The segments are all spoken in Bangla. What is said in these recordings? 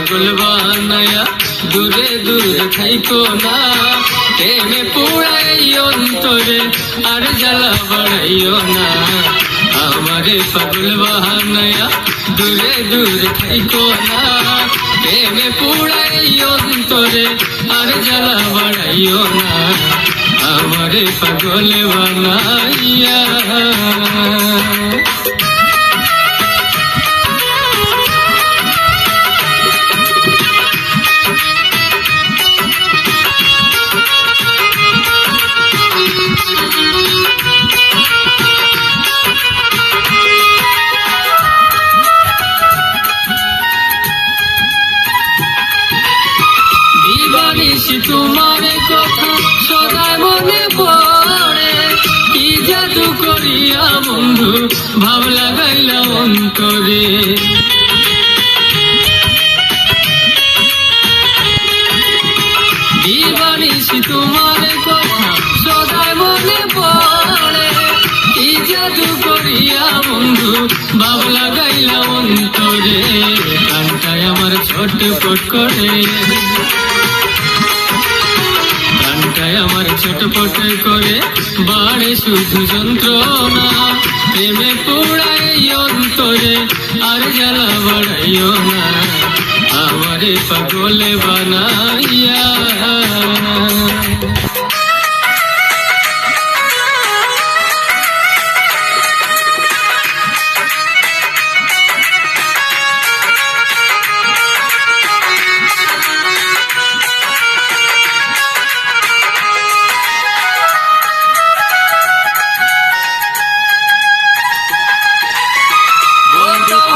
পাগল বানায়া দূরে দূরে থাইকো না, প্রেমে পুরাই অন্তরে আর জ্বালা বাড়াইও না। আমারে পাগল বানায়া দূরে দূরে থাইকো না, প্রেমে পুরাই অন্তরে আর জ্বালা বাড়াইও না। আমারে পাগল বানাইয়া দিবানিশি তোমার কথা সদা মনে পড়ে, কি জাদু করিয়া বন্ধু ভাব লাগাইলা অন্তরে। দিবানিশি তোমার কথা সদা মনে পড়ে, কি জাদু করিয়া বন্ধু ভাব লাগাইলা অন্তরে। প্রাণটাই আমার ছটফট করে, প্রাণটাই আমার ছটফট করে, বাড়ে শুধু যন্ত্রণা। প্রেমে পুরাই অন্তরে আর জ্বালা বাড়াইও না। আমারে পাগল বানাইয়া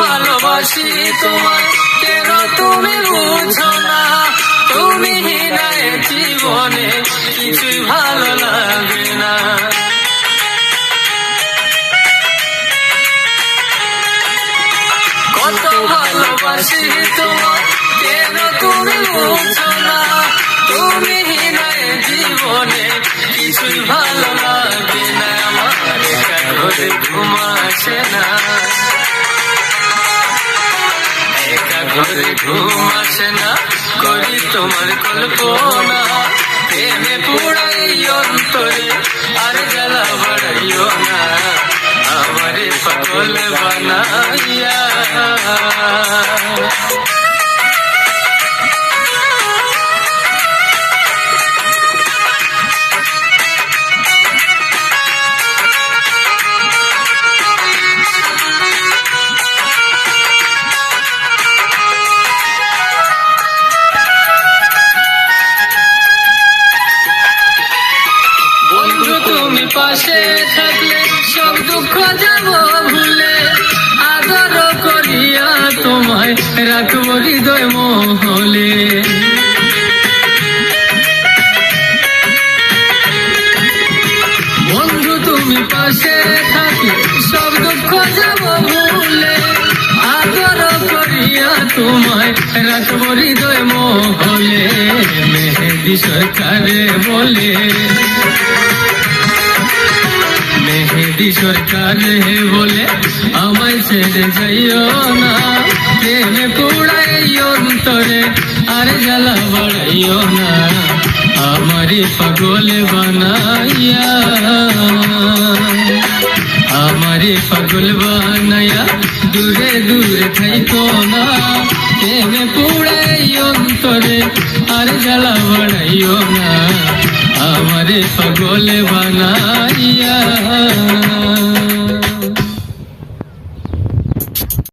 ভালোবাসি তোমায়, কেন তুমি বুঝো না? তুমি নাই জীবনে কিছুই ভালো লাগে না। কত ভালোবাসি তোমায়, কেন তুমি বুঝো না? তুমি নাই জীবনে কিছুই ভালো লাগে না। আমার একা ঘরে ঘুম আসে না, একা ঘরে ঘুম আসে না, করি তোমার কল্পনা। প্রেমে পুরাই অন্তরে আর জ্বালা বাড়াইও না। আমারে পাগল বানাইয়া পাশে থাকলে সব দুঃখ যাব ভুলে, আদর করিয়া তোমায় রাখবো হৃদয় মহলে। বন্ধু তুমি পাশে থাকলে সব দুঃখ যাব ভুলে, আদর করিয়া তোমায় রাখবো হৃদয় মহলে। মেহেদি সরকারে বলে, মেহেদি সরকার বলে আমায় ছেড়ে যাইও না। প্রেমে পুরাই অন্তরে আর জ্বালা বাড়াইও না। আমারে পাগল বানাইয়া, আমারে পাগল বানাইয়া দূরে দূরে থাইকো না। প্রেমে পুরাই অন্তরে আর জ্বালা বাড়াইও না। আমারে পাগল বানাইয়া।